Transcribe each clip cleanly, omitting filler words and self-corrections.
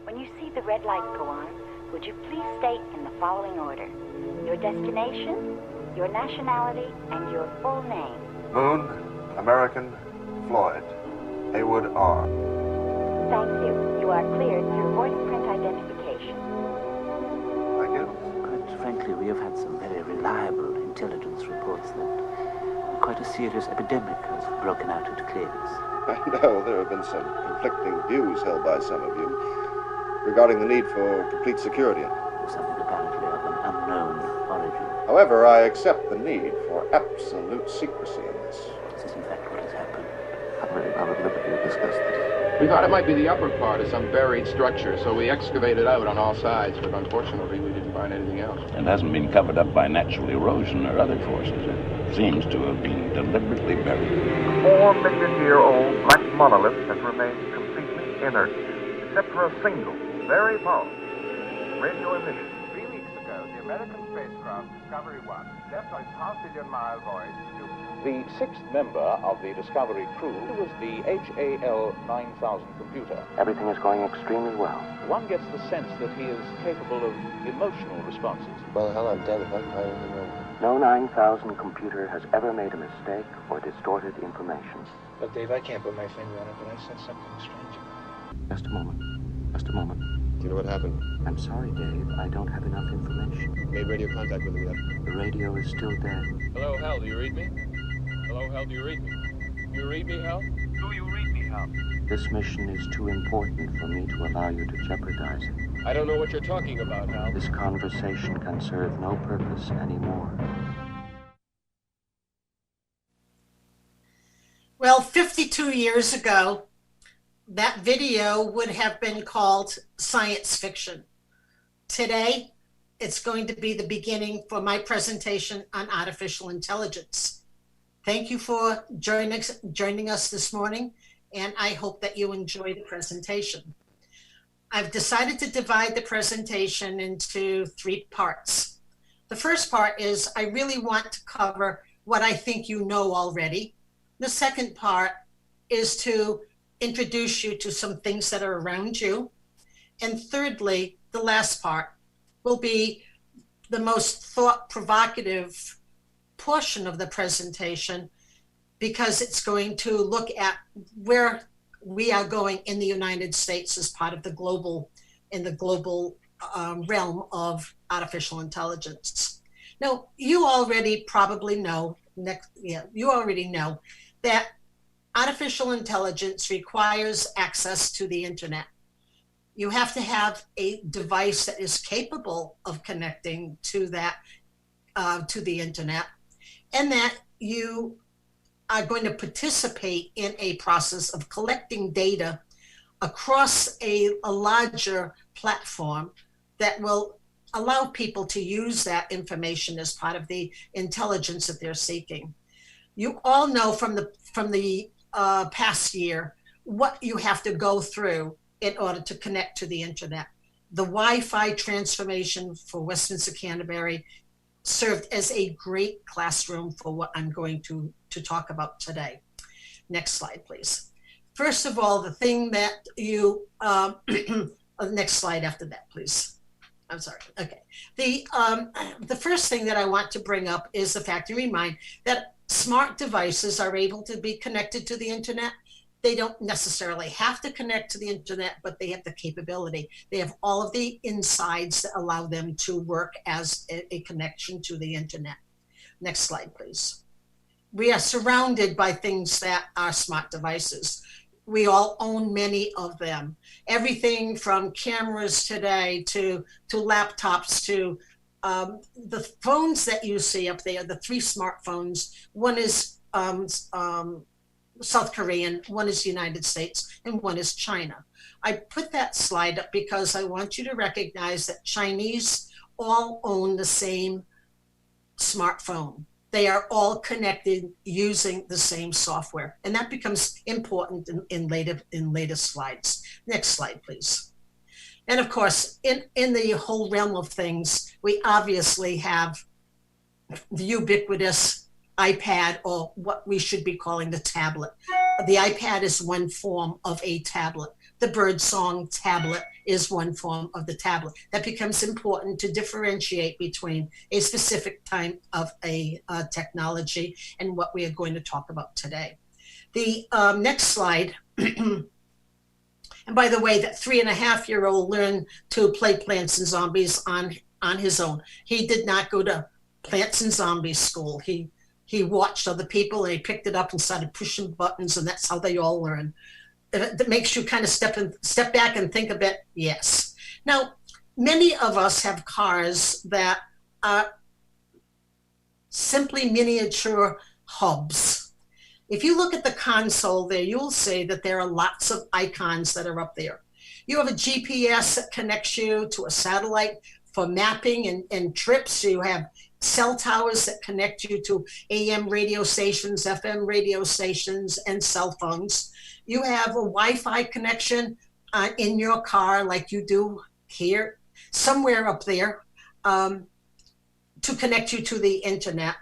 When you see the red light go on, would you please state in the following order your destination, your nationality, and your full name? Moon, American, Floyd, Haywood R. Thank you. You are cleared through voice print identification. Thank you. Quite frankly, we have had some very reliable intelligence reports that quite a serious epidemic has broken out at Clears. I know there have been some conflicting views held by some of you regarding the need for complete security. Something apparently of an unknown origin. However, I accept the need for absolute secrecy in this. This is in fact what has happened. I'm really not at liberty to discuss this. We thought it might be the upper part of some buried structure, so we excavated out on all sides, but unfortunately we didn't find anything else. It hasn't been covered up by natural erosion or other forces. It seems to have been deliberately buried. 4-million-year-old black monolith has remained completely inert, except for a single, very powerful radio emission. 3 weeks ago, the American spacecraft Discovery 1 left on its half-billion-mile voyage to... The sixth member of the Discovery crew was the HAL 9000 computer. Everything is going extremely well. One gets the sense that he is capable of emotional responses. Well, hell, I'm damned if I can find anything wrong. No 9000 computer has ever made a mistake or distorted information. Look, Dave, I can't put my finger on it, but I sense something strange about it. Just a moment. Just a moment. Do you know what happened? I'm sorry, Dave. I don't have enough information. Made radio contact with him yet? The radio is still dead. Hello, Hal, do you read me? Hello, Hal, do you read me? You read me, Hal? Do you read me, Hal? This mission is too important for me to allow you to jeopardize it. I don't know what you're talking about, Hal. This conversation can serve no purpose anymore. Well, 52 years ago, that video would have been called science fiction. Today, it's going to be the beginning for my presentation on artificial intelligence. Thank you for joining us this morning, and I hope that you enjoy the presentation. I've decided to divide the presentation into 3 parts. The first part is I really want to cover what I think you know already. The second part is to introduce you to some things that are around you. And thirdly, the last part will be the most thought-provocative portion of the presentation, because it's going to look at where we are going in the United States as part of the global realm of artificial intelligence. Now, you already probably know, you already know that artificial intelligence requires access to the internet. You have to have a device that is capable of connecting to that, to the internet, and that you are going to participate in a process of collecting data across a larger platform that will allow people to use that information as part of the intelligence that they're seeking. You all know from the past year what you have to go through in order to connect to the internet. The Wi-Fi transformation for Westminster Canterbury served as a great classroom for what I'm going to talk about today. Next slide, please. First of all, the thing that you, next slide after that, please. I'm sorry, okay. The first thing that I want to bring up is the fact to remind that smart devices are able to be connected to the internet. They don't necessarily have to connect to the internet, but they have the capability. They have all of the insides that allow them to work as a connection to the internet. Next slide, please. We are surrounded by things that are smart devices. We all own many of them. Everything from cameras today to laptops to the phones that you see up there, the 3 smartphones. One is South Korean, one is United States, and one is China. I put that slide up because I want you to recognize that Chinese all own the same smartphone. They are all connected using the same software, and that becomes important in later slides. Next slide, please. And of course, in the whole realm of things, we obviously have the ubiquitous iPad, or what we should be calling the tablet. the iPad is one form of a tablet. The Birdsong tablet is one form of the tablet. That becomes important to differentiate between a specific type of a technology and what we are going to talk about today. The next slide. And by the way, that 3.5-year-old learned to play Plants and Zombies on his own. He did not go to Plants and Zombies school. He watched other people and he picked it up and started pushing buttons, and that's how they all learn. That makes you kind of step back and think a bit. Yes. Now, many of us have cars that are simply miniature hubs. If you look at the console there, you'll see that there are lots of icons that are up there. You have a GPS that connects you to a satellite for mapping and trips. You have cell towers that connect you to AM radio stations, FM radio stations, and cell phones. You have a Wi-Fi connection in your car like you do here, somewhere up there, to connect you to the internet.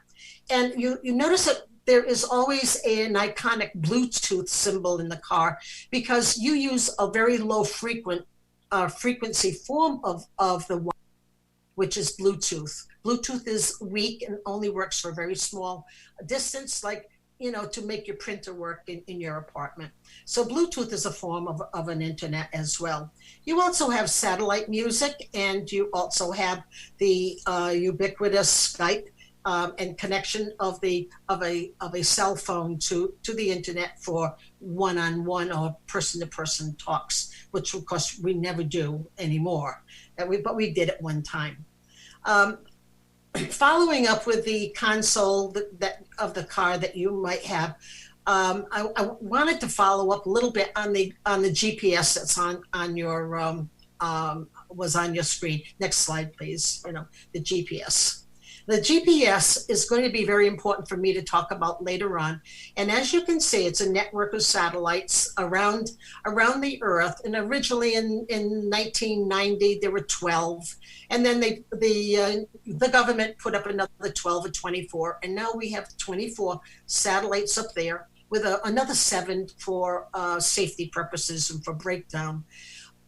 And you notice that there is always an iconic Bluetooth symbol in the car because you use a very low frequency form of the, which is Bluetooth. Bluetooth is weak and only works for a very small distance, like, you know, to make your printer work in your apartment. So Bluetooth is a form of an internet as well. You also have satellite music, and you also have the ubiquitous Skype and connection of a cell phone to the internet for one-on-one or person-to-person talks, which of course we never do anymore, but we did at one time. Following up with the console of the car that you might have, I wanted to follow up a little bit on the GPS that's on your was on your screen. Next slide, please. You know, the GPS. The GPS is going to be very important for me to talk about later on. And as you can see, it's a network of satellites around the Earth. And originally in 1990, there were 12. And then the government put up another 12 or 24. And now we have 24 satellites up there with another 7 for safety purposes and for breakdown.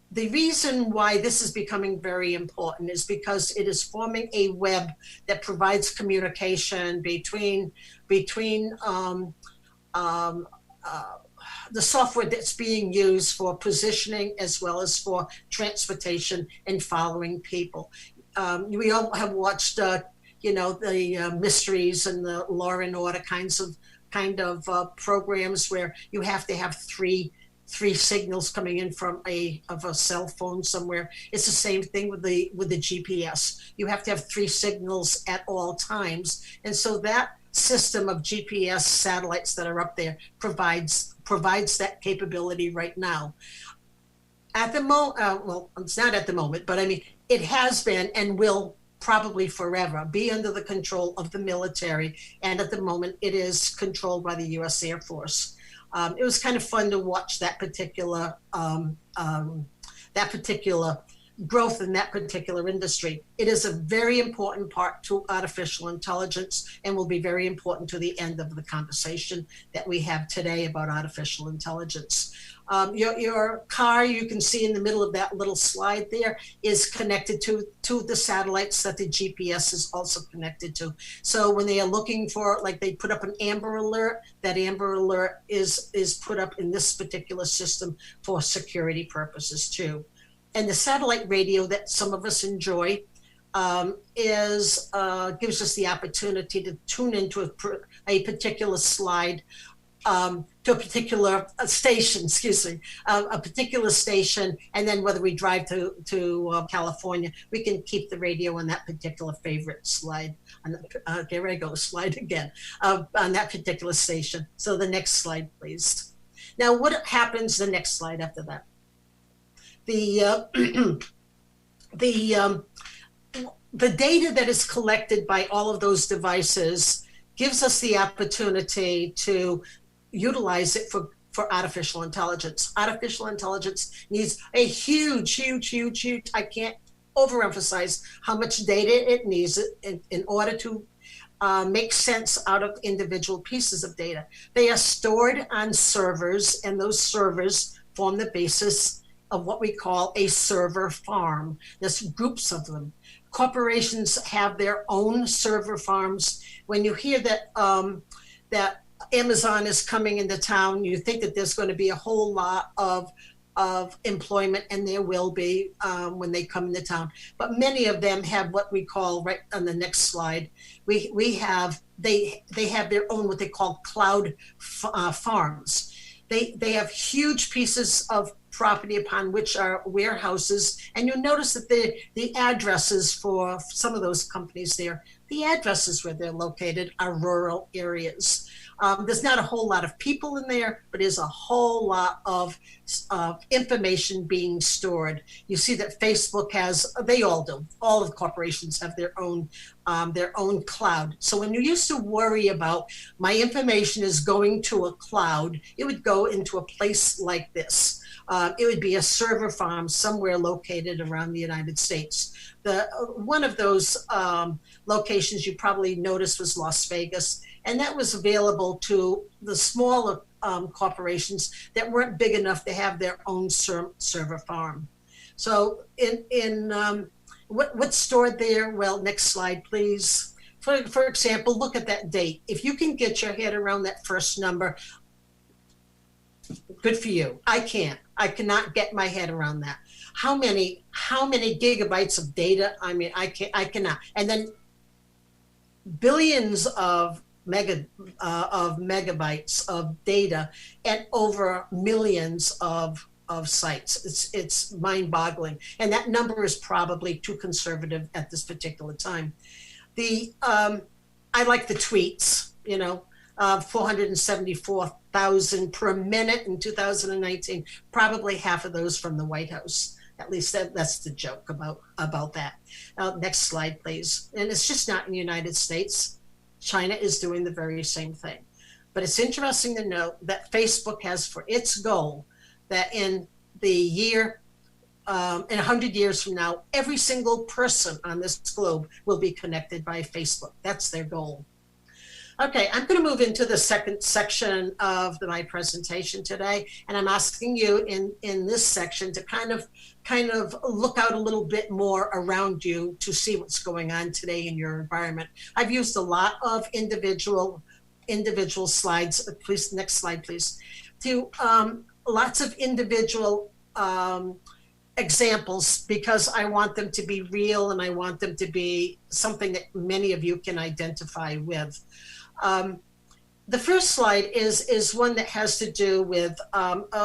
The reason why this is becoming very important is because it is forming a web that provides communication between the software that's being used for positioning as well as for transportation and following people. We all have watched, you know, the mysteries and the Law and Order kind of programs where you have to have three signals coming in from a cell phone somewhere. It's the same thing with the GPS. You have to have 3 signals at all times, and so that system of GPS satellites that are up there provides that capability right now. At the moment, well, it's not at the moment, but I mean, it has been and will probably forever be under the control of the military, and at the moment, it is controlled by the U.S. Air Force. It was kind of fun to watch that particular growth in that particular industry. It is a very important part to artificial intelligence and will be very important to the end of the conversation that we have today about artificial intelligence. Your car, you can see in the middle of that little slide there, is connected to the satellites that the GPS is also connected to. So when they are looking for, like, they put up an Amber Alert, that Amber Alert is put up in this particular system for security purposes too. And the satellite radio that some of us enjoy gives us the opportunity to tune into a particular slide, to a particular station, a particular station, and then whether we drive to California, we can keep the radio on that particular favorite slide. There I go, slide again, on that particular station. So the next slide, please. Now, what happens the next slide after that? The data that is collected by all of those devices gives us the opportunity to utilize it for artificial intelligence. Artificial intelligence needs a huge, I can't overemphasize how much data it needs in order to make sense out of individual pieces of data. They are stored on servers, and those servers form the basis of what we call a server farm. There's groups of them. Corporations have their own server farms. When you hear that that Amazon is coming into town, you think that there's going to be a whole lot of employment, and there will be when they come into town. But many of them have what we call, right on the next slide, they have their own what they call cloud farms. They have huge pieces of property upon which are warehouses, and you'll notice that the addresses for some of those companies there, the addresses where they're located are rural areas. There's not a whole lot of people in there, but there's a whole lot of information being stored. You see that Facebook has, they all do, all of the corporations have their own cloud. So when you used to worry about my information is going to a cloud, it would go into a place like this. It would be a server farm somewhere located around the United States. One of those locations you probably noticed was Las Vegas, and that was available to the smaller corporations that weren't big enough to have their own server farm. So what's stored there? Well, next slide, please. For example, look at that date. If you can get your head around that first number, good for you. I can't. I cannot get my head around that. How many gigabytes of data? I mean, I cannot. And then billions of megabytes of data and over millions of sites. It's mind-boggling, and that number is probably too conservative at this particular time. I like the tweets. 474,000 per minute in 2019. Probably half of those from the White House. At least that's the joke about that. Next slide, please. And it's just not in the United States. China is doing the very same thing. But it's interesting to note that Facebook has for its goal that in the year, in 100 years from now, every single person on this globe will be connected by Facebook. That's their goal. Okay, I'm going to move into the second section of my presentation today, and I'm asking you in this section to kind of look out a little bit more around you to see what's going on today in your environment. I've used a lot of individual slides. Please, next slide, please. Lots of individual examples, because I want them to be real and I want them to be something that many of you can identify with. The first slide is one that has to do with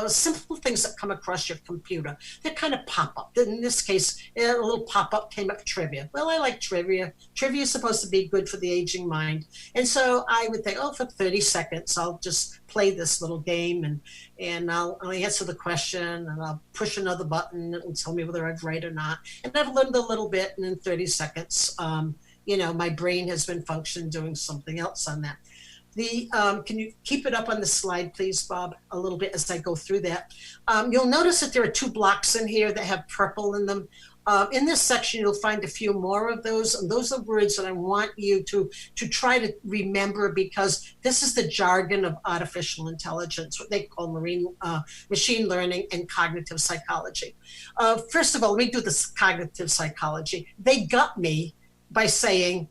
simple things that come across your computer. They kind of pop up. In this case, a little pop-up came up, trivia. Well, I like trivia. Trivia is supposed to be good for the aging mind. And so I would think, for 30 seconds, I'll just play this little game and I'll answer the question and I'll push another button and tell me whether I've right or not. And I've learned a little bit, and in 30 seconds, my brain has been functioning doing something else on that. Can you keep it up on the slide, please, Bob, a little bit as I go through that? You'll notice that there are 2 blocks in here that have purple in them. In this section, you'll find a few more of those, and those are words that I want you to try to remember, because this is the jargon of artificial intelligence, what they call machine learning and cognitive psychology. First of all, let me do this cognitive psychology. They got me by saying,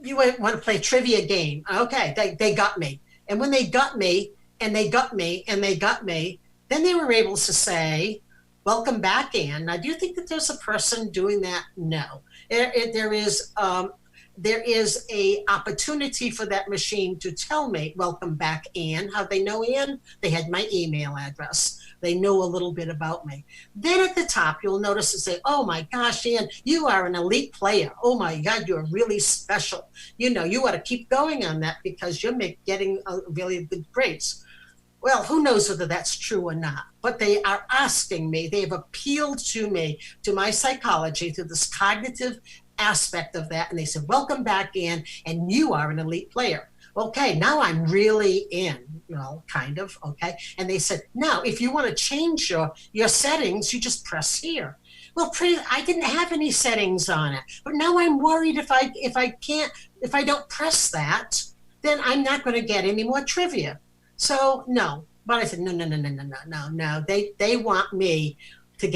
you want to play a trivia game. Okay, they got me. And when they got me, and they got me, and they got me, then they were able to say, welcome back, Anne. Now, do you think that there's a person doing that? No. There is a opportunity for that machine to tell me, welcome back, Anne. How they know Anne? They had my email address. They know a little bit about me. Then at the top, you'll notice it say, oh my gosh, Anne, you are an elite player. Oh my God, you're really special. You ought to keep going on that because you're getting really good grades. Well, who knows whether that's true or not, but they are asking me, they've appealed to me, to my psychology, to this cognitive aspect of that. And they said, welcome back, Anne, and you are an elite player. Okay, now I'm really in, kind of, okay. And they said, now, if you want to change your settings, you just press here. Well, I didn't have any settings on it, but now I'm worried if I don't press that, then I'm not going to get any more trivia. So no. But I said no. They want me to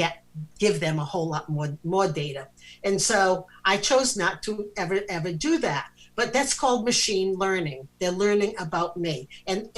give them a whole lot more data, and so I chose not to ever do that. But that's called machine learning. They're learning about me, and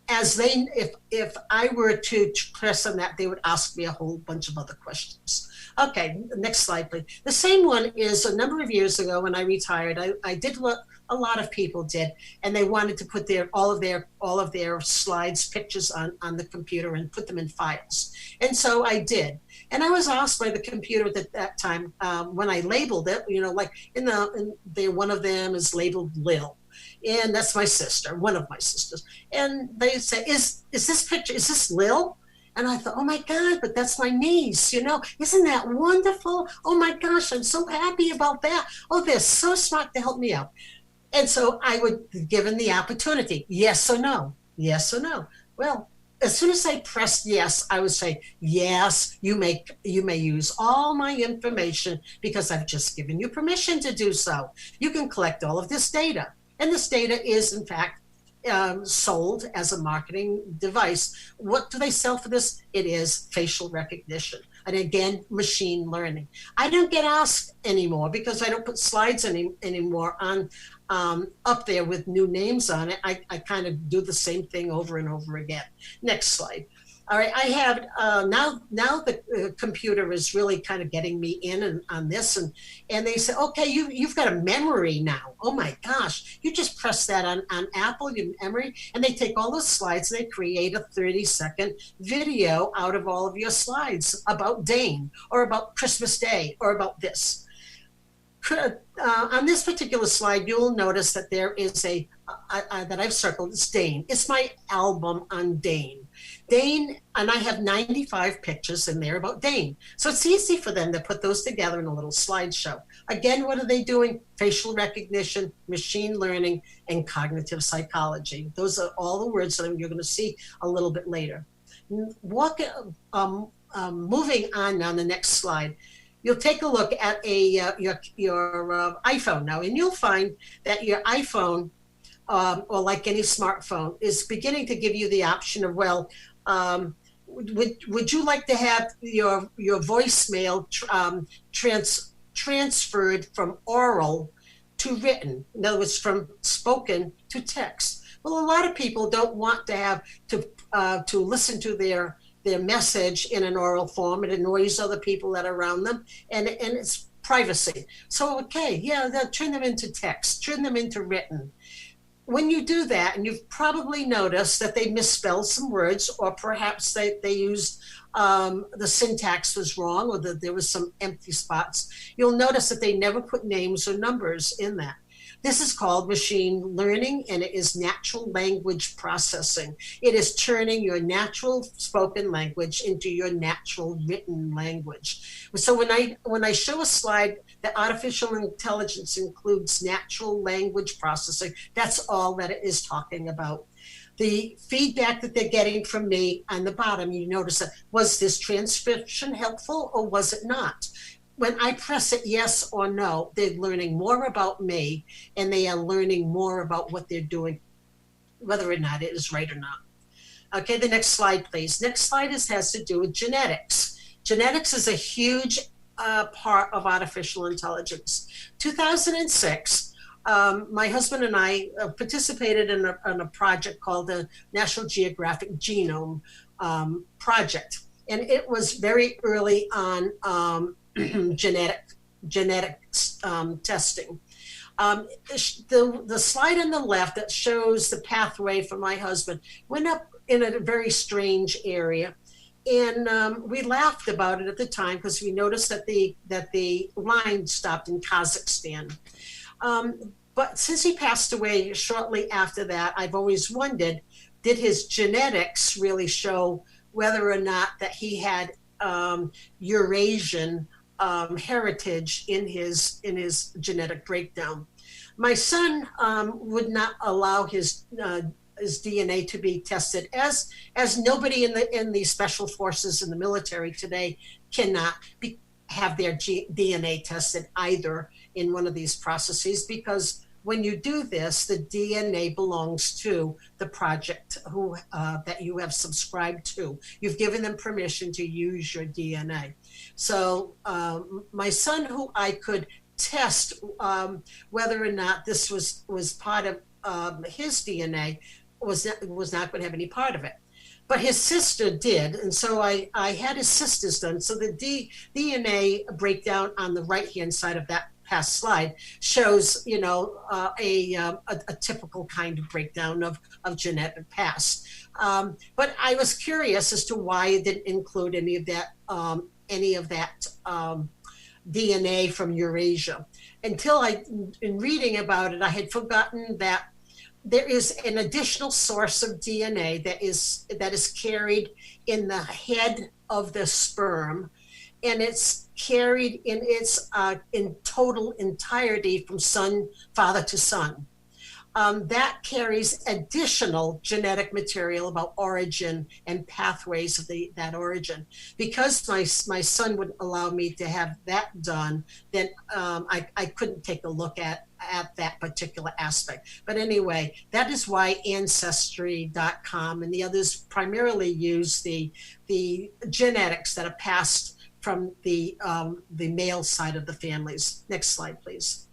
as if I were to press on that, they would ask me a whole bunch of other questions. Okay, next slide, please. The same one is a number of years ago when I retired. I did what a lot of people did, and they wanted to put all of their slides, pictures on the computer and put them in files. And so I did. And I was asked by the computer at that time when I labeled it, like one of them is labeled Lil. And that's my sister, one of my sisters. And they say, is this picture, is this Lil? And I thought, oh my God, but that's my niece, isn't that wonderful? Oh my gosh, I'm so happy about that. Oh, they're so smart to help me out. And so I would be given the opportunity, yes or no, yes or no. Well, as soon as I pressed yes, I would say, yes, you may use all my information because I've just given you permission to do so. You can collect all of this data. And this data is, in fact, sold as a marketing device. What do they sell for this? It is facial recognition. And again, machine learning. I don't get asked anymore because I don't put slides anymore on up there with new names on it. I kind of do the same thing over and over again. Next slide. All right, I have now the computer is really kind of getting me in on this, and they say, okay, you've got a memory now. Oh my gosh, you just press that on Apple, your memory, and they take all those slides and they create a 30-second video out of all of your slides about Dane or about Christmas Day or about this. On this particular slide, you'll notice that there is that I've circled, it's Dane. It's my album on Dane. Dane, and I have 95 pictures in there about Dane. So it's easy for them to put those together in a little slideshow. Again, what are they doing? Facial recognition, machine learning, and cognitive psychology. Those are all the words that you're going to see a little bit later. Moving on the next slide, you'll take a look at your iPhone now, and you'll find that your iPhone, or like any smartphone, is beginning to give you the option of, well, would you like to have your voicemail transferred from oral to written? In other words, from spoken to text. Well, a lot of people don't want to have to listen to their message in an oral form. It annoys other people that are around them, and it's privacy. So, okay, yeah, they'll turn them into text, turn them into written. When you do that, and you've probably noticed that they misspelled some words, or perhaps they used the syntax was wrong, or that there was some empty spots, you'll notice that they never put names or numbers in that. This is called machine learning, and it is natural language processing. It is turning your natural spoken language into your natural written language. So when I show a slide that artificial intelligence includes natural language processing, that's all that it is talking about. The feedback that they're getting from me on the bottom, you notice that, was this transcription helpful or was it not? When I press it yes or no, they're learning more about me, and they are learning more about what they're doing, whether or not it is right or not. Okay, the next slide, please. Next slide has to do with genetics. Genetics is a huge part of artificial intelligence. 2006, my husband and I participated in a project called the National Geographic Genome Project. And it was very early on genetics testing. The slide on the left that shows the pathway for my husband went up in a very strange area, and we laughed about it at the time because we noticed that the line stopped in Kazakhstan. But since he passed away shortly after that, I've always wondered, did his genetics really show whether or not that he had Eurasian heritage in his genetic breakdown? My son would not allow his DNA to be tested, as nobody in the special forces in the military today cannot, have their DNA tested either in one of these processes, because when you do this, the DNA belongs to the project that you have subscribed to. You've given them permission to use your DNA. So my son, who I could test whether or not this was part of his DNA, was not going to have any part of it. But his sister did, and so I had his sisters done. So the DNA breakdown on the right-hand side of that past slide shows, you know, a typical kind of breakdown of genetic past. But I was curious as to why it didn't include any of that DNA from Eurasia. Until in reading about it, I had forgotten that there is an additional source of DNA that is carried in the head of the sperm, and it's carried in its in total entirety from father to son. That carries additional genetic material about origin and pathways of that origin. Because my son would allow me to have that done, then I couldn't take a look at that particular aspect. But anyway, that is why Ancestry.com and the others primarily use the genetics that are passed from the male side of the families. Next slide, please.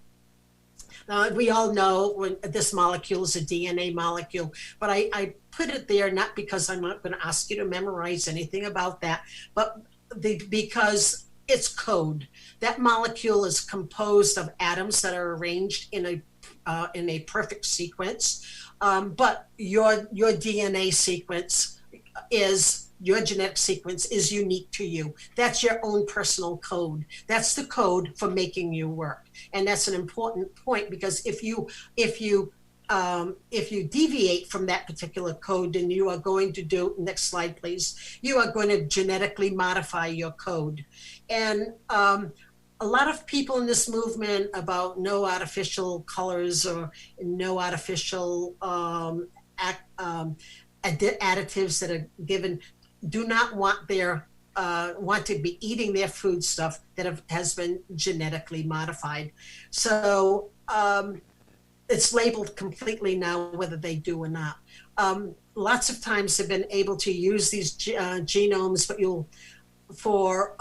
Now, we all know when this molecule is a DNA molecule, but I put it there not because I'm not going to ask you to memorize anything about that, but because it's code. That molecule is composed of atoms that are arranged in a perfect sequence, but your DNA sequence your genetic sequence is unique to you. That's your own personal code. That's the code for making you work. And that's an important point, because if you deviate from that particular code, then you are going to do, next slide please, you are going to genetically modify your code. And a lot of people in this movement about no artificial colors or no artificial additives that are given do not want to be eating their food stuff that has been genetically modified. So it's labeled completely now whether they do or not. Lots of times they've been able to use these genomes, but for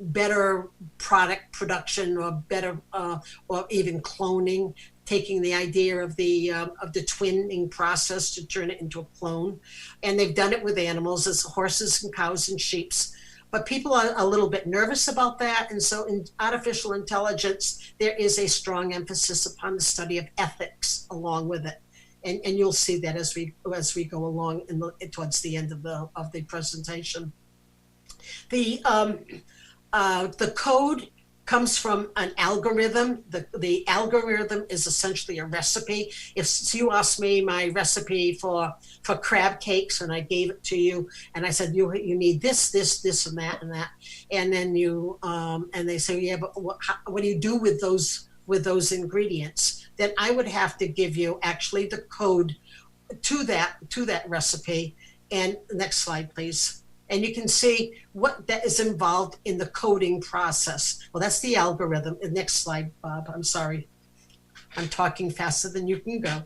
better product production or better or even cloning, taking the idea of the twinning process to turn it into a clone. And they've done it with animals, as horses and cows and sheep. But people are a little bit nervous about that. And so in artificial intelligence, there is a strong emphasis upon the study of ethics along with it. And you'll see that as we go along towards the end of the presentation. The code comes from an algorithm. The algorithm is essentially a recipe. If you asked me my recipe for crab cakes and I gave it to you and I said you need this, and that, and then and they say, yeah, but what do you do with those ingredients? Then I would have to give you actually the code to that recipe. And next slide, please. And you can see what that is involved in the coding process. Well, that's the algorithm. Next slide, Bob. I'm sorry. I'm talking faster than you can go.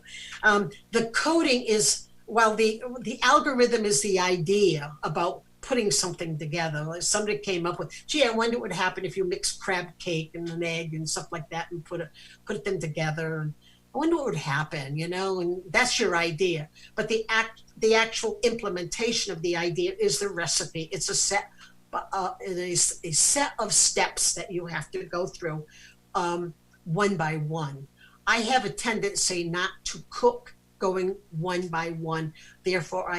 The coding is, while the algorithm is the idea about putting something together. Like somebody came up with, gee, I wonder what would happen if you mix crab cake and an egg and stuff like that and put them together. And I wonder what would happen, and that's your idea. But the actual implementation of the idea is the recipe. It's a set of steps that you have to go through one by one. I have a tendency not to cook going one by one. Therefore,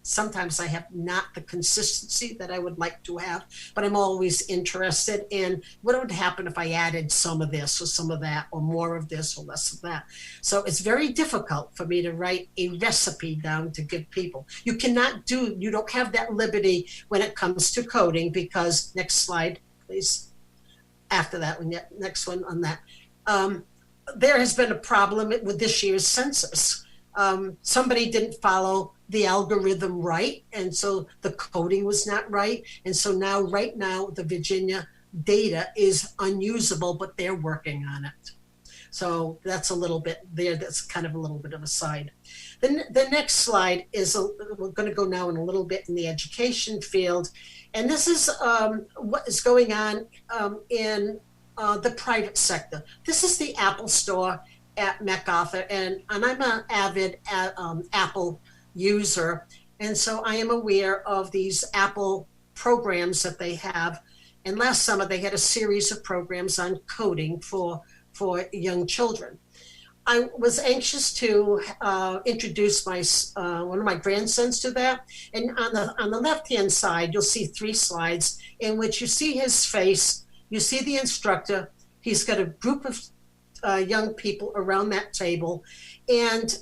sometimes I have not the consistency that I would like to have, but I'm always interested in what would happen if I added some of this or some of that or more of this or less of that. So it's very difficult for me to write a recipe down to give people. You don't have that liberty when it comes to coding, because next slide, please. After that one, yeah, next one on that. There has been a problem with this year's census. Somebody didn't follow the algorithm right, and so the coding was not right. And so right now, the Virginia data is unusable, but they're working on it. So that's a little bit there. That's kind of a little bit of a side. Then the next slide is, we're going to go now in a little bit in the education field. And this is what is going on in the private sector. This is the Apple Store at MacArthur, and I'm an avid Apple user. And so I am aware of these Apple programs that they have. And last summer they had a series of programs on coding for young children. I was anxious to introduce one of my grandsons to that. And on the left-hand side, you'll see 3 slides in which you see his face, you see the instructor, he's got a group of young people around that table. And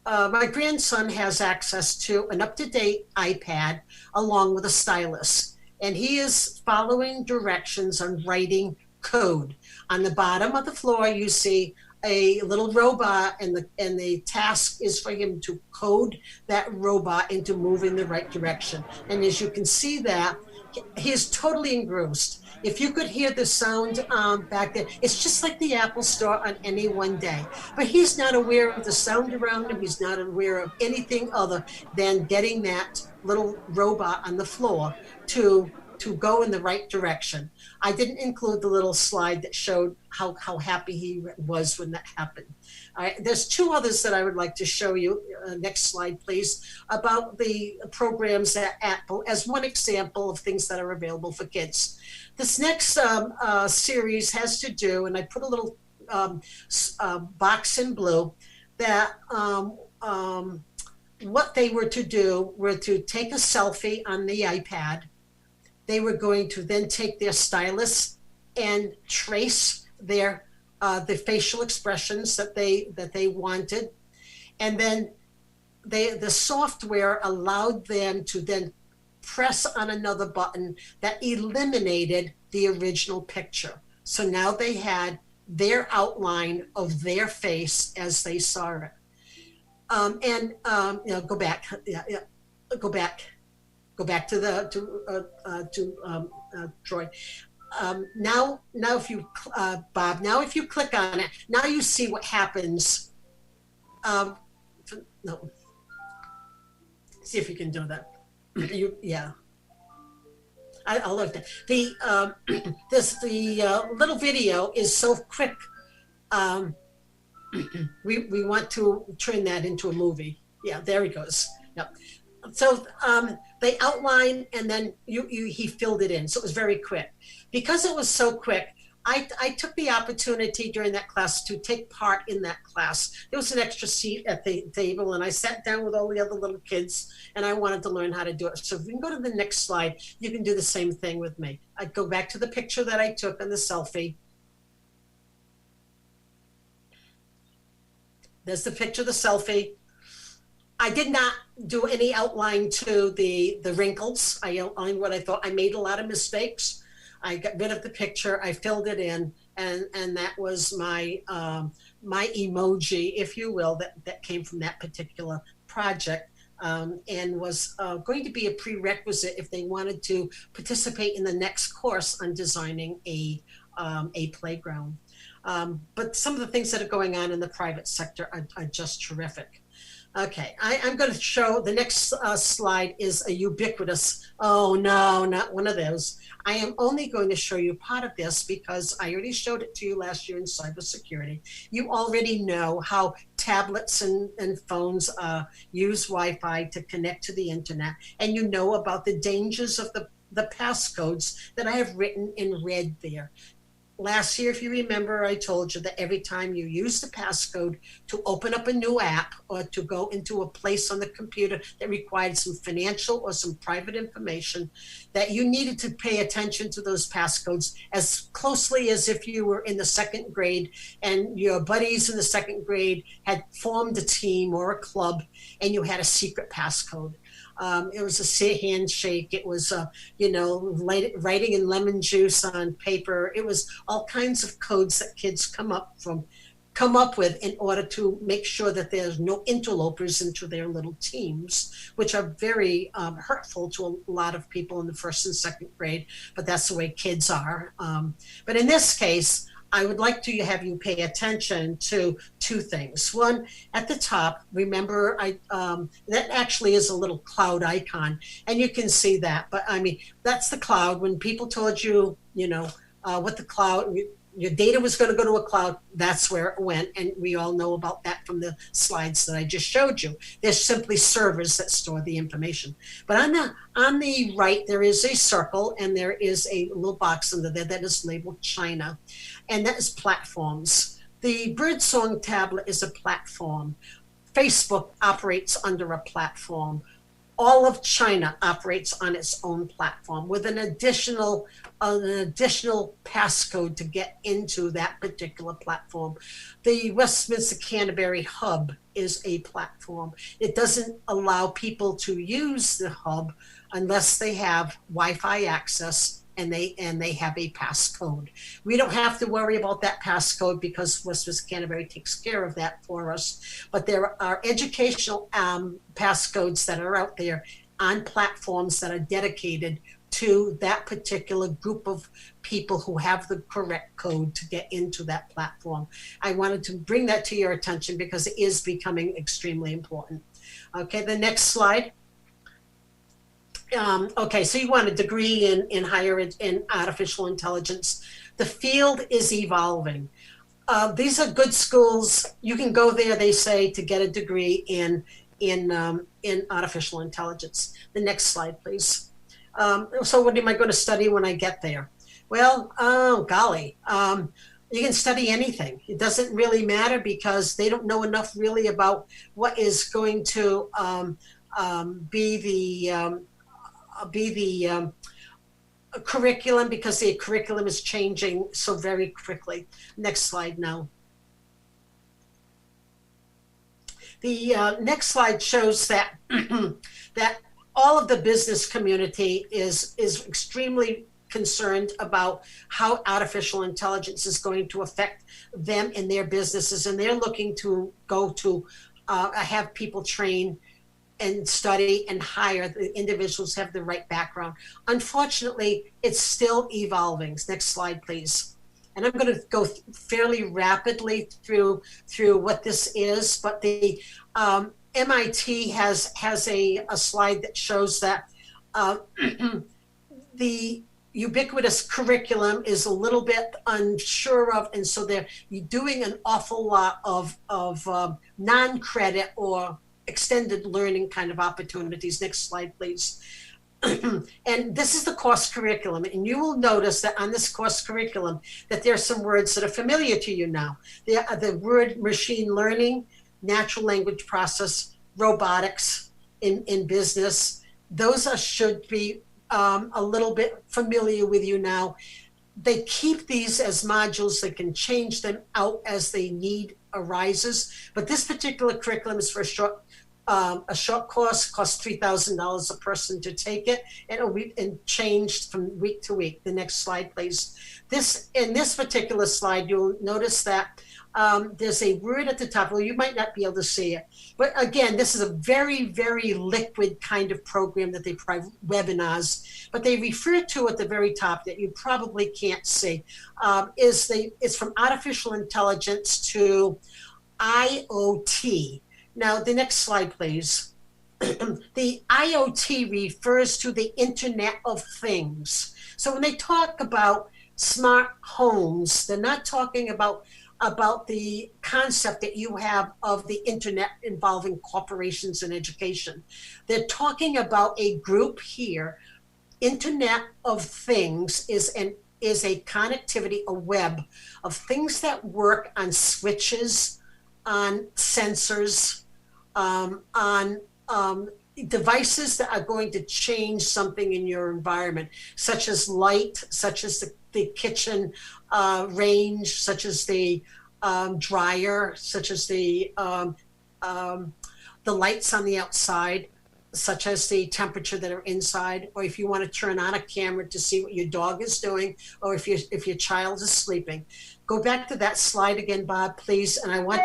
my grandson has access to an up-to-date iPad along with a stylus. And he is following directions on writing code. On the bottom of the floor, you see a little robot, and the task is for him to code that robot into moving the right direction. And as you can see that, he is totally engrossed. If you could hear the sound back there, it's just like the Apple Store on any one day. But he's not aware of the sound around him. He's not aware of anything other than getting that little robot on the floor to go in the right direction. I didn't include the little slide that showed how happy he was when that happened. All right, there's 2 others that I would like to show you. Next slide, please, about the programs at Apple as one example of things that are available for kids. This next series has to do, and I put a little box in blue, that what they were to do were to take a selfie on the iPad. They were going to then take their stylus and trace their the facial expressions that they wanted, and then the software allowed them to then press on another button that eliminated the original picture. So now they had their outline of their face as they saw it. Go back. Go back to Troy. Now if you Bob, now if you click on it, now you see what happens. No. See if you can do that. I'll look at the little video is so quick. We want to turn that into a movie. Yeah, there he goes. Yep. So they outlined, and then he filled it in. So it was very quick. Because it was so quick, I took the opportunity during that class to take part in that class. There was an extra seat at the table, and I sat down with all the other little kids, and I wanted to learn how to do it. So if we can go to the next slide, you can do the same thing with me. I'd go back to the picture that I took in the selfie. There's the picture of the selfie. I did not do any outline to the wrinkles. I outlined what I thought. I made a lot of mistakes. I got rid of the picture. I filled it in, and that was my my emoji, if you will, that came from that particular project, and was going to be a prerequisite if they wanted to participate in the next course on designing a playground. But some of the things that are going on in the private sector are just terrific. Okay, I'm going to show the next slide is a ubiquitous. Oh no, not one of those. I am only going to show you part of this because I already showed it to you last year in cybersecurity. You already know how tablets and phones use Wi-Fi to connect to the internet, and you know about the dangers of the passcodes that I have written in red there. Last year, if you remember, I told you that every time you use the passcode to open up a new app or to go into a place on the computer that required some financial or some private information, that you needed to pay attention to those passcodes as closely as if you were in the 2nd grade and your buddies in the 2nd grade had formed a team or a club and you had a secret passcode. It was a handshake. It was, writing in lemon juice on paper. It was all kinds of codes that kids come come up with in order to make sure that there's no interlopers into their little teams, which are very hurtful to a lot of people in the first and second grade, but that's the way kids are. But in this case, I would like to have you pay attention to two things. One, at the top, remember, that actually is a little cloud icon, and you can see that. But I mean, that's the cloud. When people told you, what the cloud, your data was going to go to a cloud, that's where it went. And we all know about that from the slides that I just showed you. They're simply servers that store the information. But on the right, there is a circle, and there is a little box under there that is labeled China, and that is platforms. The Birdsong tablet is a platform. Facebook operates under a platform. All of China operates on its own platform with an additional passcode to get into that particular platform. The Westminster Canterbury Hub is a platform. It doesn't allow people to use the hub unless they have Wi-Fi access and they have a passcode. We don't have to worry about that passcode because Westminster Canterbury takes care of that for us. But there are educational passcodes that are out there on platforms that are dedicated to that particular group of people who have the correct code to get into that platform. I wanted to bring that to your attention because it is becoming extremely important. Okay, the next slide. Okay, so you want a degree in artificial intelligence. The field is evolving. These are good schools. You can go there, they say, to get a degree in artificial intelligence. The next slide, please. So what am I going to study when I get there? Well, oh golly, you can study anything. It doesn't really matter because they don't know enough really about what is going to be the curriculum, because the curriculum is changing so very quickly. Next slide now. The next slide shows that that all of the business community is extremely concerned about how artificial intelligence is going to affect them and their businesses, and they're looking to go to have people train and study and hire the individuals who have the right background. Unfortunately, it's still evolving. Next slide, please. And I'm going to go fairly rapidly through what this is, but the MIT has a slide that shows that the ubiquitous curriculum is a little bit unsure of, and so they're doing an awful lot of non-credit or extended learning kind of opportunities. Next slide, please. And this is the course curriculum, and you will notice that on this course curriculum that there are some words that are familiar to you now. The word machine learning, natural language process, robotics in business. Those should be a little bit familiar with you now. They keep these as modules. They can change them out as the need arises. But this particular curriculum is for a short course, costs $3,000 a person to take it, and it'll be changed from week to week. The next slide, please. In this particular slide, you'll notice that there's a word at the top. Well, you might not be able to see it, but again, this is a very, very liquid kind of program that they provide webinars, but they refer to at the very top that you probably can't see. It's from artificial intelligence to IoT. Now, the next slide, please. The IoT refers to the Internet of Things. So when they talk about smart homes, they're not talking about the concept that you have of the Internet involving corporations and education. They're talking about a group here. Internet of Things is a connectivity, a web of things that work on switches, on sensors, on devices that are going to change something in your environment, such as light, such as the kitchen range, such as the dryer, such as the lights on the outside. such as the temperature that are inside, or if you want to turn on a camera to see what your dog is doing, or if your child is sleeping. Go back to that slide again, Bob, please. And I want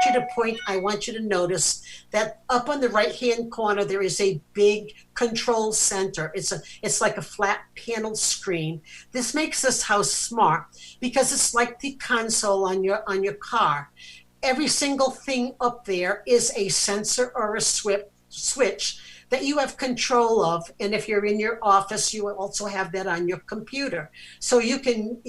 you to notice that up on the right-hand corner, there is a big control center. It's like a flat panel screen. This makes this house smart because it's like the console on your car. Every single thing up there is a sensor or a switch that you have control of, and if you're in your office, you will also have that on your computer. So you can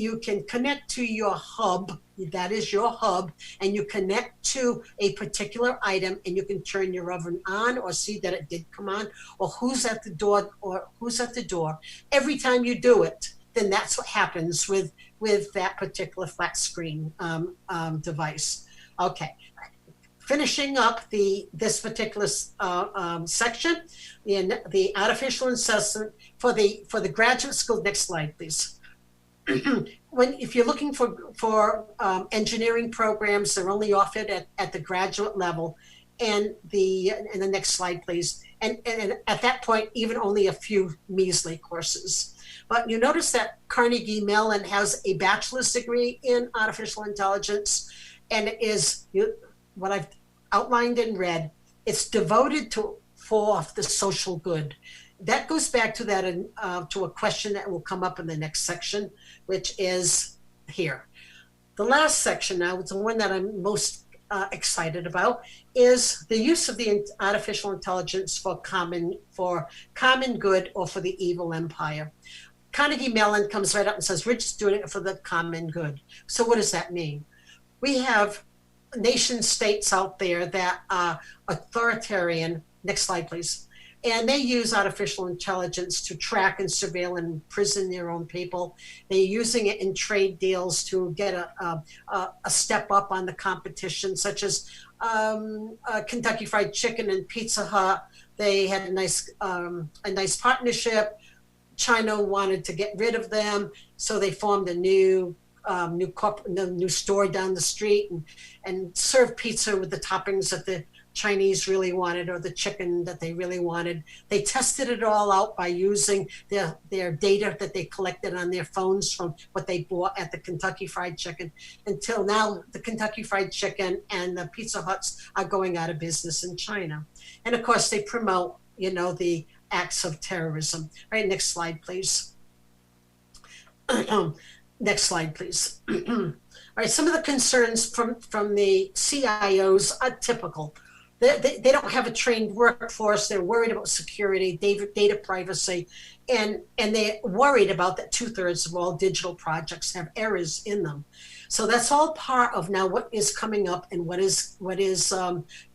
connect to your hub. That is your hub, and you connect to a particular item, and you can turn your oven on or see that it did come on, or who's at the door. Every time you do it, then that's what happens with that particular flat screen device. Okay. Finishing up this particular section, in the artificial assessment for the graduate school. Next slide, please. If you're looking for engineering programs, they're only offered at the graduate level, and the next slide, please. And at that point, even only a few measly courses. But you notice that Carnegie Mellon has a bachelor's degree in artificial intelligence, and it is what I've outlined in red. It's devoted for the social good. That goes back to that to a question that will come up in the next section, which is here. The last section now, it's the one that I'm most excited about, is the use of the artificial intelligence for common good or for the evil empire. Carnegie Mellon comes right up and says, we're just doing it for the common good. So what does that mean? We have nation states out there that are authoritarian. Next slide, please. And they use artificial intelligence to track and surveil and imprison their own people. They're using it in trade deals to get a step up on the competition, such as Kentucky Fried Chicken and Pizza Hut. They had a nice partnership. China wanted to get rid of them, so they formed a new store down the street and served pizza with the toppings that the Chinese really wanted, or the chicken that they really wanted. They tested it all out by using their data that they collected on their phones from what they bought at the Kentucky Fried Chicken. Until now, the Kentucky Fried Chicken and the Pizza Huts are going out of business in China. And of course, they promote, the acts of terrorism. All right, next slide, please. Next slide, please. All right, some of the concerns from the CIOs are typical. They don't have a trained workforce. They're worried about security, data privacy, and they're worried about that 2/3 of all digital projects have errors in them. So that's all part of now what is coming up and what is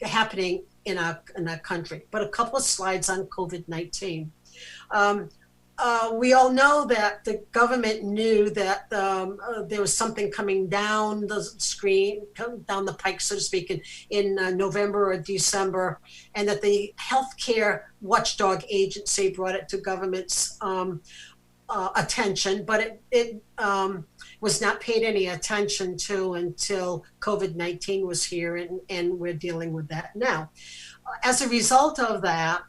happening in our country. But a couple of slides on COVID-19. We all know that the government knew that there was something coming down the screen, down the pike, so to speak, in November or December, and that the healthcare watchdog agency brought it to government's attention, but it was not paid any attention to until COVID-19 was here, and we're dealing with that now. As a result of that,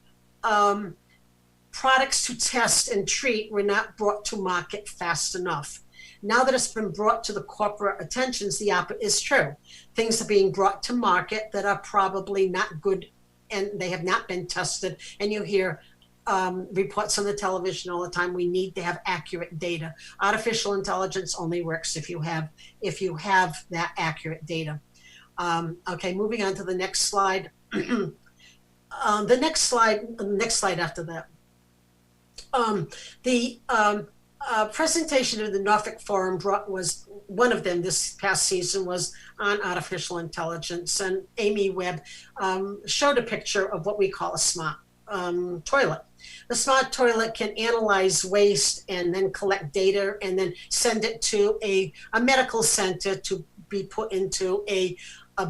products to test and treat were not brought to market fast enough. Now that it's been brought to the corporate attentions, the opposite is true. Things are being brought to market that are probably not good, and they have not been tested. And you hear reports on the television all the time. We need to have accurate data. Artificial intelligence only works if you have that accurate data. Okay, moving on to the next slide. The next slide after that. The presentation of the Norfolk Forum was one of them this past season was on artificial intelligence, and Amy Webb showed a picture of what we call a smart toilet. The smart toilet can analyze waste and then collect data and then send it to a medical center to be put into a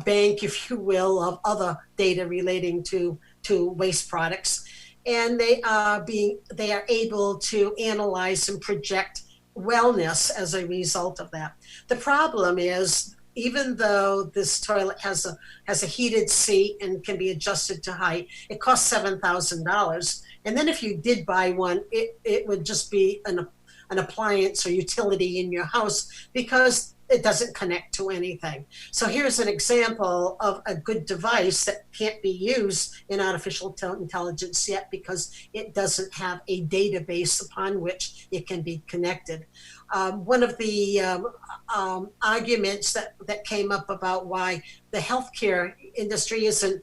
bank, if you will, of other data relating to waste products. And they are able to analyze and project wellness as a result of that. The problem is, even though this toilet has a heated seat and can be adjusted to height, it costs $7,000. And then if you did buy one, it would just be an appliance or utility in your house because it doesn't connect to anything. So here's an example of a good device that can't be used in artificial intelligence yet because it doesn't have a database upon which it can be connected. One of the arguments that came up about why the healthcare industry isn't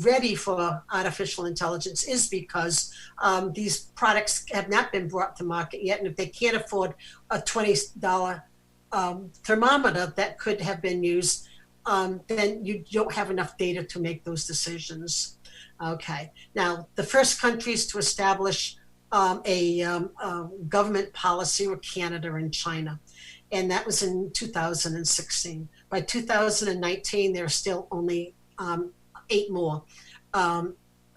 ready for artificial intelligence is because these products have not been brought to market yet, and if they can't afford a $20 thermometer that could have been used, then you don't have enough data to make those decisions. Okay, now the first countries to establish a government policy were Canada and China, and that was in 2016. By 2019, there are still only 8 more, a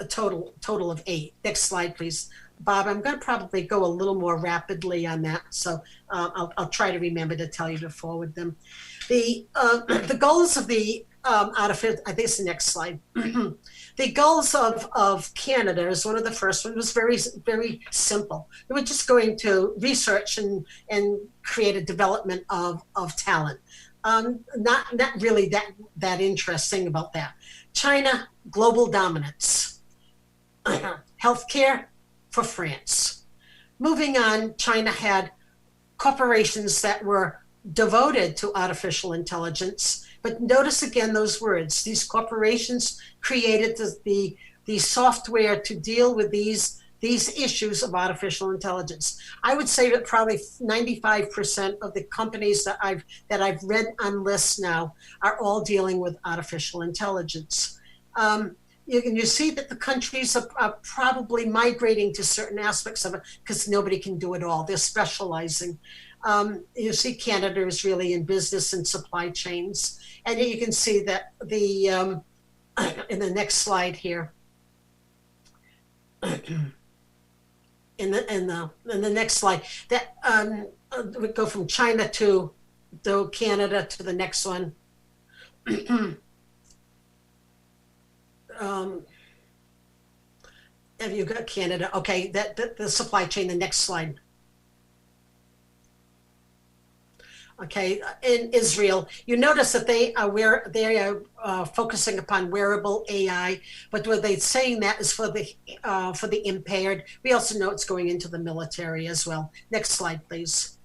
total of 8. Next slide, please. Bob, I'm going to probably go a little more rapidly on that, so I'll try to remember to tell you to forward them. The goals of the artificial, I think it's the next slide. The goals of Canada is one of the first one was very, very simple. They were just going to research and create a development of talent. Not really that interesting about that. China, global dominance. Healthcare for France. Moving on, China had corporations that were devoted to artificial intelligence, but notice again those words. These corporations created the software to deal with these issues of artificial intelligence. I would say that probably 95% of the companies that I've read on lists now are all dealing with artificial intelligence. You see that the countries are probably migrating to certain aspects of it because nobody can do it all. They're specializing. You see Canada is really in business and supply chains. And you can see that in the next slide here, in the next slide, that we go from China to Canada to the next one. Have you got Canada? Okay, the supply chain, the next slide. Okay, in Israel, you notice that they are focusing upon wearable AI, but what they're saying that is for the impaired. We also know it's going into the military as well. Next slide, please.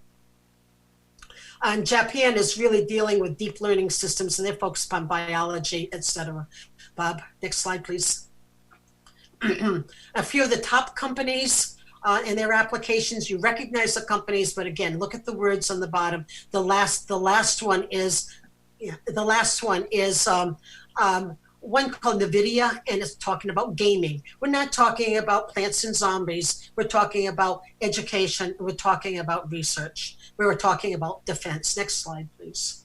And Japan is really dealing with deep learning systems, and they're focused upon biology, etc. Bob, next slide, please. A few of the top companies and their applications, you recognize the companies, but again, look at the words on the bottom. The last one is one called NVIDIA, and it's talking about gaming. We're not talking about Plants and Zombies. We're talking about education. We're talking about research. We were talking about defense. Next slide, please.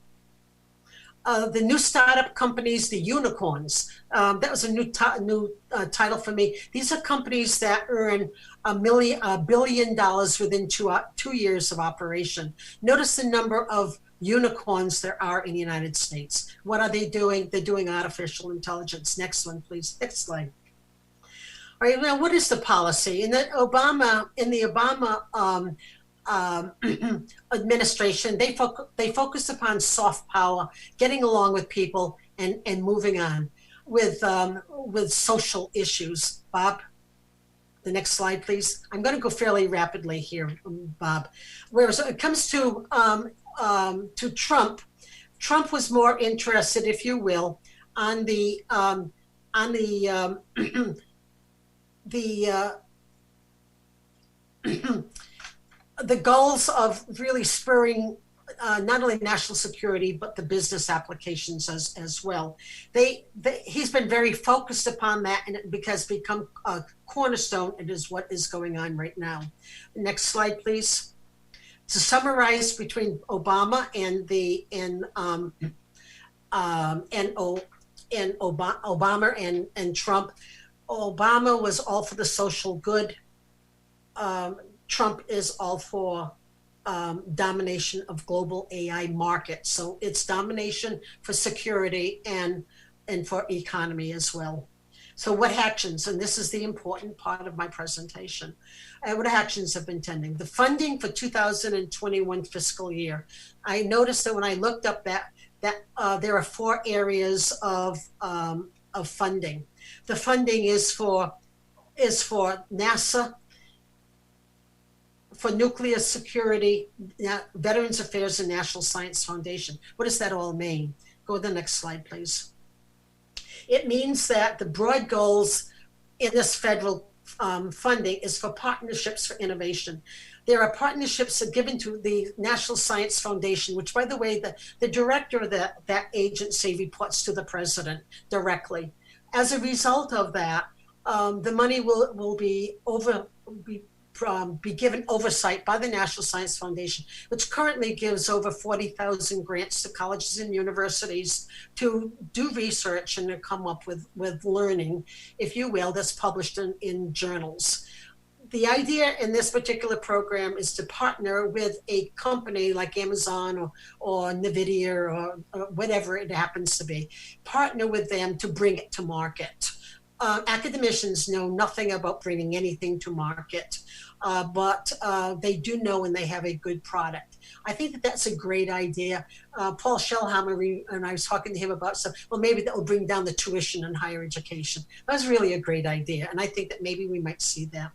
The new startup companies, the unicorns. That was a new title for me. These are companies that earn $1 billion within 2 years of operation. Notice the number of unicorns there are in the United States. What are they doing? They're doing artificial intelligence. Next one, please. Next slide. All right, now what is the policy? In the Obama administration, they focus upon soft power, getting along with people, and moving on with social issues. Bob, the next slide, please. I'm going to go fairly rapidly here, Bob. Whereas it comes to Trump, Trump was more interested, if you will, on the goals of really spurring not only national security, but the business applications as well. He's been very focused upon that, and it has become a cornerstone. It is what is going on right now. Next slide, please. To summarize between Obama and Obama and Trump, Obama was all for the social good. Trump is all for domination of global AI markets. So it's domination for security and for economy as well. So what actions, and this is the important part of my presentation, what actions have been pending? The funding for 2021 fiscal year. I noticed that when I looked up that there are 4 areas of funding. The funding is for NASA, for nuclear security, Veterans Affairs, and National Science Foundation. What does that all mean? Go to the next slide, please. It means that the broad goals in this federal funding is for partnerships for innovation. There are partnerships given to the National Science Foundation, which, by the way, the director of that agency reports to the president directly. As a result of that, the money will be given oversight by the National Science Foundation, which currently gives over 40,000 grants to colleges and universities to do research and to come up with learning, if you will, that's published in journals. The idea in this particular program is to partner with a company like Amazon or NVIDIA or whatever it happens to be, partner with them to bring it to market. Academicians know nothing about bringing anything to market, but they do know when they have a good product. I think that that's a great idea. Paul Schellhammer, and I was talking to him about maybe that will bring down the tuition in higher education. That's really a great idea, and I think that maybe we might see that.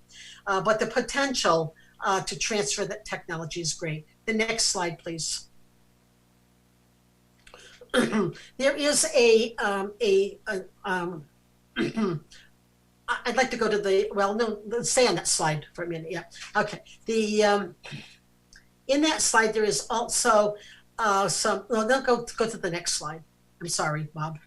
But the potential to transfer that technology is great. The next slide, please. There is I'd like to go to let's stay on that slide for a minute. Yeah. Okay. In that slide, there is also go to the next slide. I'm sorry, Bob.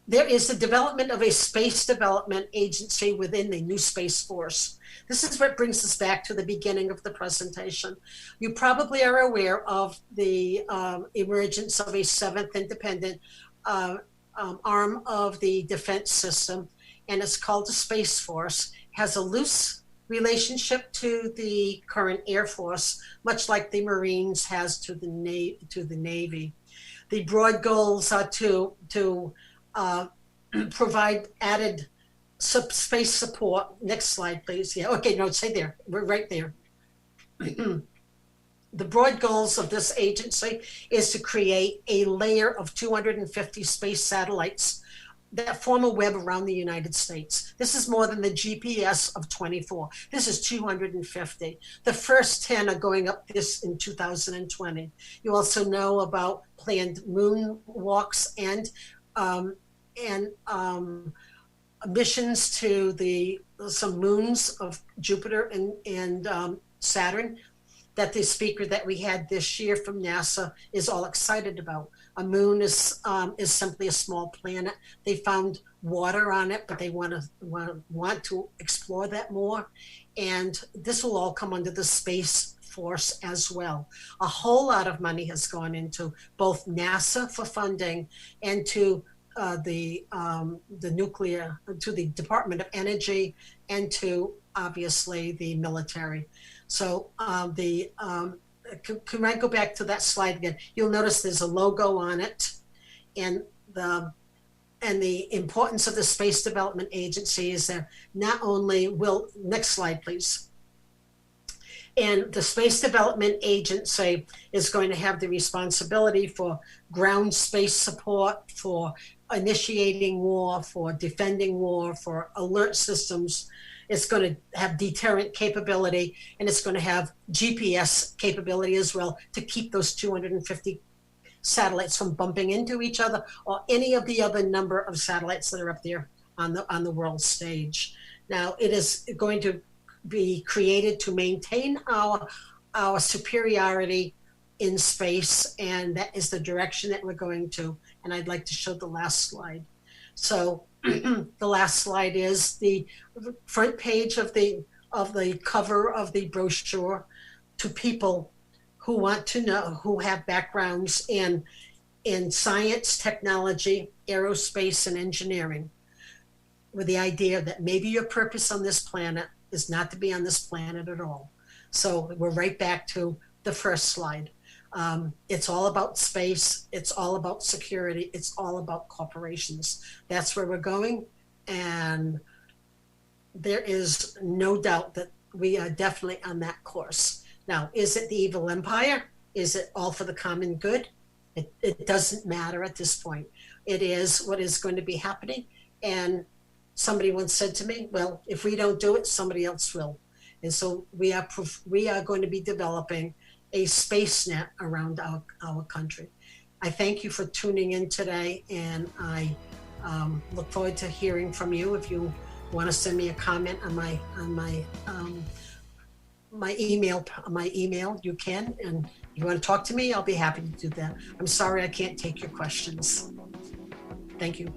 There is the development of a space development agency within the new Space Force. This is what brings us back to the beginning of the presentation. You probably are aware of the emergence of a 7th independent arm of the defense system, and it's called the Space Force. Has a loose relationship to the current Air Force, much like the Marines has to the Navy. The broad goals are to provide added space support. Next slide, please. Yeah. Okay. No, stay there. We're right there. The broad goals of this agency is to create a layer of 250 space satellites that form a web around the United States. This is more than the GPS of 24. This is 250. The first 10 are going up this in 2020. You also know about planned moon walks and missions to some moons of Jupiter and Saturn that the speaker that we had this year from NASA is all excited about. A moon is simply a small planet. They found water on it, but they want to explore that more. And this will all come under the Space Force as well. A whole lot of money has gone into both NASA for funding and to the nuclear, to the Department of Energy, and to obviously the military. So can I go back to that slide again? You'll notice there's a logo on it, and the importance of the Space Development Agency is that not only next slide, please. And the Space Development Agency is going to have the responsibility for ground space support, for initiating war, for defending war, for alert systems. It's going to have deterrent capability, and it's going to have GPS capability as well to keep those 250 satellites from bumping into each other or any of the other number of satellites that are up there on the world stage. Now, it is going to be created to maintain our superiority in space, and that is the direction that we're going to. And I'd like to show the last slide. So the last slide is the front page of the cover of the brochure to people who want to know, who have backgrounds in science, technology, aerospace, and engineering, with the idea that maybe your purpose on this planet is not to be on this planet at all. So we're right back to the first slide. It's all about space. It's all about security. It's all about corporations. That's where we're going. And there is no doubt that we are definitely on that course. Now, is it the evil empire? Is it all for the common good? It doesn't matter at this point. It is what is going to be happening. And somebody once said to me, well, if we don't do it, somebody else will. And so we are going to be developing a space net around our country. I thank you for tuning in today, and I look forward to hearing from you. If you want to send me a comment on my email, you can. And if you want to talk to me, I'll be happy to do that. I'm sorry I can't take your questions. Thank you.